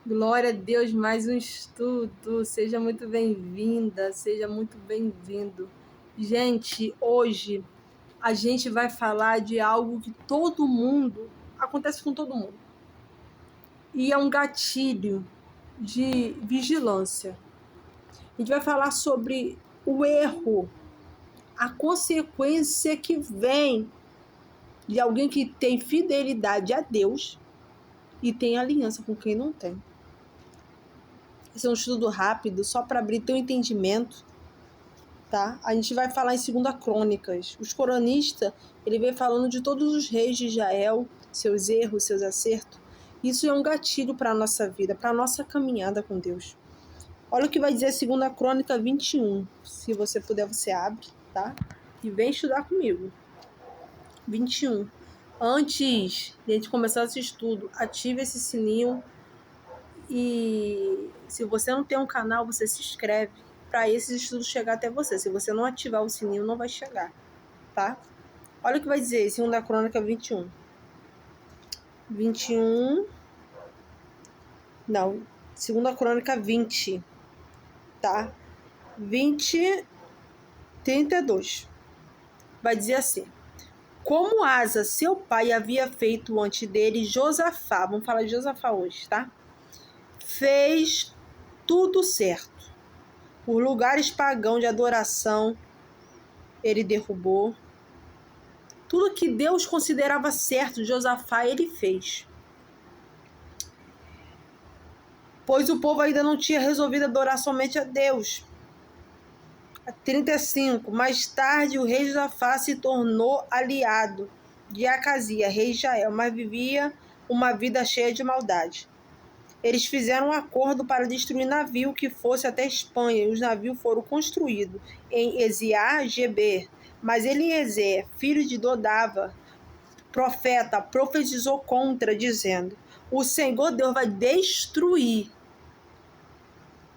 Glória a Deus, mais um estudo. Seja muito bem-vinda, seja muito bem-vindo. Gente, hoje a gente vai falar de algo que acontece com todo mundo. E é um gatilho de vigilância. A gente vai falar sobre o erro, a consequência que vem de alguém que tem fidelidade a Deus e tem aliança com quem não tem. Esse é um estudo rápido, só para abrir teu entendimento, tá? A gente vai falar em 2 Crônicas. Os cronistas, ele vem falando de todos os reis de Israel, seus erros, seus acertos. Isso é um gatilho para a nossa vida, para a nossa caminhada com Deus. Olha o que vai dizer 2 Crônica 21. Se você puder, você abre, tá? E vem estudar comigo. 21. Antes de a gente começar esse estudo, ative esse sininho. E se você não tem um canal, você se inscreve para esses estudos chegar até você. Se você não ativar o sininho, não vai chegar, tá? Olha o que vai dizer, 2 Crônica 21. 21... Não, 2 Crônica 20, tá? 20, 32. Vai dizer assim: como Asa, seu pai, havia feito antes dele, Josafá, vamos falar de Josafá hoje, tá? Fez tudo certo. Os lugares pagãos de adoração ele derrubou. Tudo que Deus considerava certo, Josafá, ele fez. Pois o povo ainda não tinha resolvido adorar somente a Deus. 35. Mais tarde, o rei Josafá se tornou aliado de Acazia, rei de Israel, mas vivia uma vida cheia de maldade. Eles fizeram um acordo para destruir navio que fosse até Espanha, e os navios foram construídos em Eziá-Geber. Mas Eliezer, filho de Dodava, profeta, profetizou contra, dizendo: o Senhor Deus vai destruir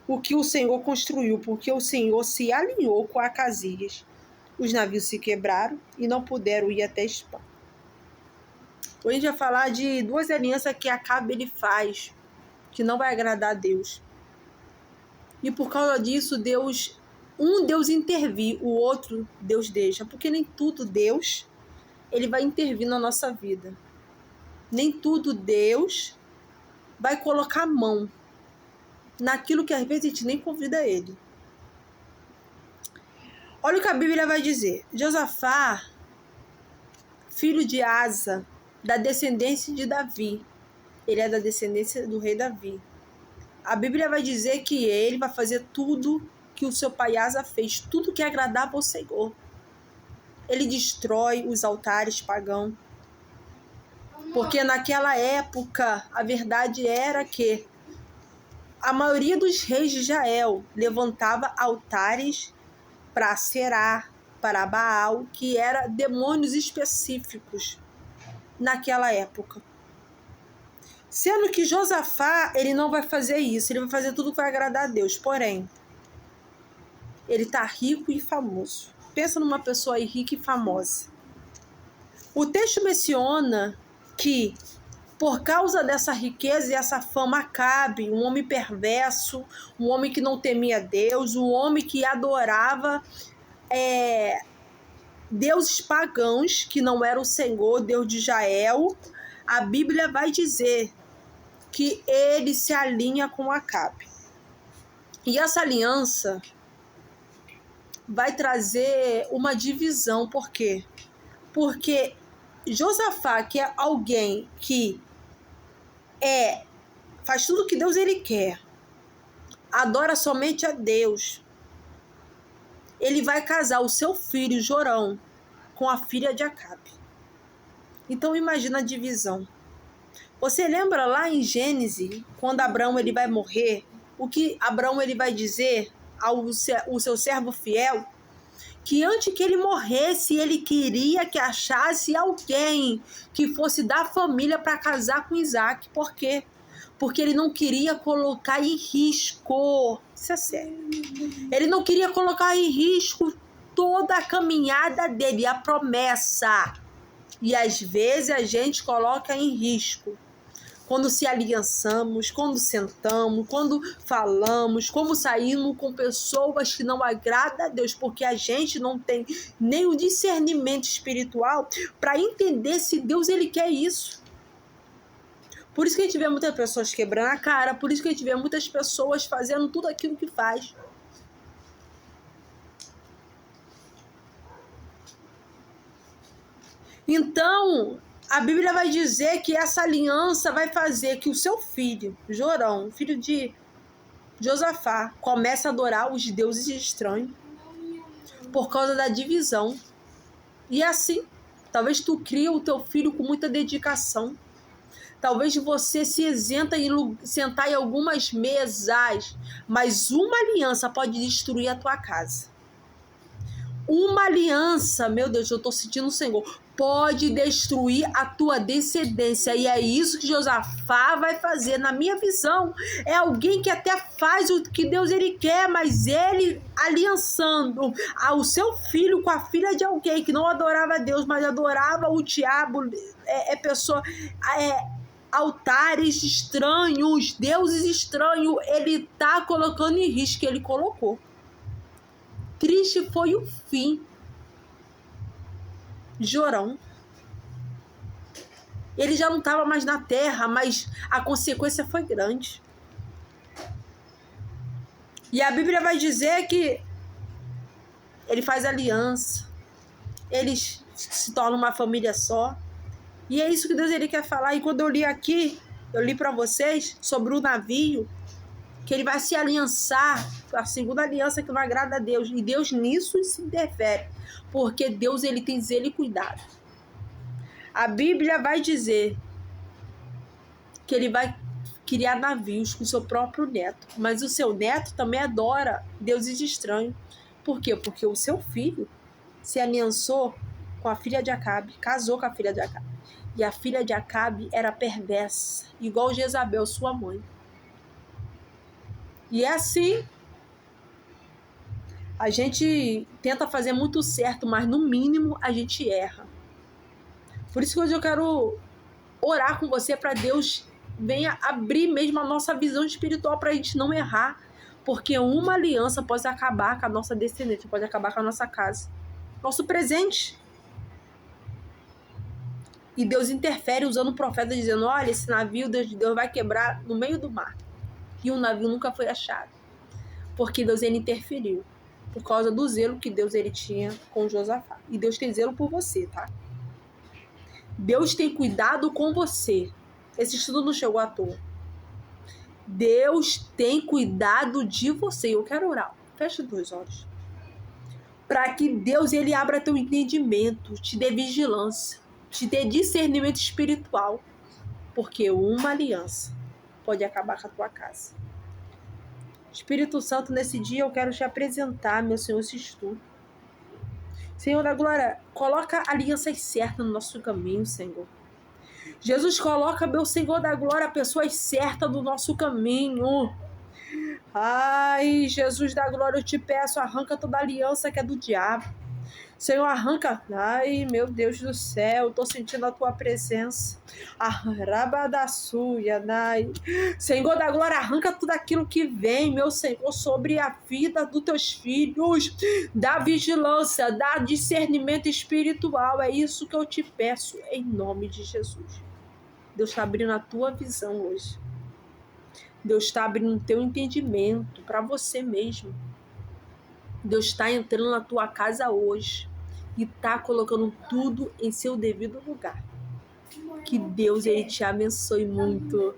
o que o Senhor construiu, porque o Senhor se alinhou com Acasias. Os navios se quebraram e não puderam ir até Espanha. Hoje a gente vai falar de 2 alianças que Acabe ele faz, que não vai agradar a Deus. E por causa disso, Deus intervir, o outro Deus deixa, porque nem tudo Deus ele vai intervir na nossa vida. Nem tudo Deus vai colocar a mão naquilo que às vezes a gente nem convida ele. Olha o que a Bíblia vai dizer. Josafá, filho de Asa, da descendência de Davi. Ele é da descendência do rei Davi. A Bíblia vai dizer que ele vai fazer tudo que o seu pai Asa fez, tudo que agradava ao Senhor. Ele destrói os altares pagãos. Porque naquela época, a verdade era que a maioria dos reis de Israel levantava altares para Será, para Baal, que eram demônios específicos naquela época. Sendo que Josafá, ele não vai fazer isso, ele vai fazer tudo que vai agradar a Deus. Porém, ele está rico e famoso. Pensa numa pessoa aí rica e famosa. O texto menciona que, por causa dessa riqueza e essa fama, Acabe, um homem perverso, um homem que não temia Deus, um homem que adorava deuses pagãos, que não era o Senhor, Deus de Israel, a Bíblia vai dizer que ele se alinha com Acabe. E essa aliança vai trazer uma divisão. Por quê? Porque Josafá, que é alguém que faz tudo que Deus ele quer, adora somente a Deus, ele vai casar o seu filho Jorão com a filha de Acabe. Então imagina a divisão. Você lembra lá em Gênesis, quando Abraão ele vai morrer, o que Abraão ele vai dizer ao seu servo fiel? Que antes que ele morresse, ele queria que achasse alguém que fosse da família para casar com Isaac. Por quê? Porque ele não queria colocar em risco. Isso é sério. Ele não queria colocar em risco toda a caminhada dele, a promessa. E às vezes a gente coloca em risco. quando se aliançamos, quando sentamos, quando falamos, como saímos com pessoas que não agradam a Deus, porque a gente não tem nem o discernimento espiritual para entender se Deus ele quer isso. Por isso que a gente vê muitas pessoas quebrando a cara, por isso que a gente vê muitas pessoas fazendo tudo aquilo que faz. Então, a Bíblia vai dizer que essa aliança vai fazer que o seu filho, Jorão, filho de Josafá, comece a adorar os deuses estranhos por causa da divisão. E assim, talvez tu crie o teu filho com muita dedicação. Talvez você se isenta em sentar em algumas mesas, mas uma aliança pode destruir a tua casa. Uma aliança, meu Deus, eu estou sentindo o Senhor, pode destruir a tua descendência. E é isso que Josafá vai fazer, na minha visão. É alguém que até faz o que Deus ele quer, mas ele aliançando o seu filho com a filha de alguém que não adorava a Deus, mas adorava o diabo, altares estranhos, deuses estranhos, ele tá colocando em risco, ele colocou. Triste foi o fim de Jorão. Ele já não estava mais na terra, mas a consequência foi grande. E a Bíblia vai dizer que ele faz aliança, eles se tornam uma família só. E é isso que Deus ele quer falar. E quando eu li aqui, eu li para vocês sobre o navio, que ele vai se aliançar, a segunda aliança que não agrada a Deus. E Deus nisso se interfere, porque Deus ele tem zelo e cuidado. A Bíblia vai dizer que ele vai criar navios com seu próprio neto, mas o seu neto também adora deuses estranhos. Por quê? Porque o seu filho se aliançou com a filha de Acabe, casou com a filha de Acabe. E a filha de Acabe era perversa, igual Jezabel, sua mãe. E é assim, a gente tenta fazer muito certo, mas no mínimo a gente erra. Por isso que hoje eu quero orar com você para Deus venha abrir mesmo a nossa visão espiritual para a gente não errar. Porque uma aliança pode acabar com a nossa descendência, pode acabar com a nossa casa, nosso presente. E Deus interfere usando o profeta dizendo, olha, esse navio Deus vai quebrar no meio do mar. E o navio nunca foi achado. Porque Deus ele interferiu. Por causa do zelo que Deus ele tinha com Josafá. E Deus tem zelo por você, tá? Deus tem cuidado com você. Esse estudo não chegou à toa. Deus tem cuidado de você. Eu quero orar. Fecha os teus olhos. Para que Deus ele abra teu entendimento, te dê vigilância, te dê discernimento espiritual. Porque uma aliança pode acabar com a tua casa. Espírito Santo, nesse dia eu quero te apresentar, meu Senhor, esse estudo. Senhor da glória, coloca alianças certas no nosso caminho, Senhor. Jesus, coloca, meu Senhor da glória, pessoas certas no nosso caminho. Ai, Jesus da glória, eu te peço, arranca toda aliança que é do diabo. Senhor, arranca. Ai, meu Deus do céu, tô sentindo a tua presença. Arrabadassuia, nai. Senhor da glória, arranca tudo aquilo que vem, meu Senhor, sobre a vida dos teus filhos. Dá vigilância, dá discernimento espiritual. É isso que eu te peço, em nome de Jesus. Deus está abrindo a tua visão hoje. Deus está abrindo o teu entendimento para você mesmo. Deus está entrando na tua casa hoje e está colocando tudo em seu devido lugar. Que Deus ele te abençoe muito.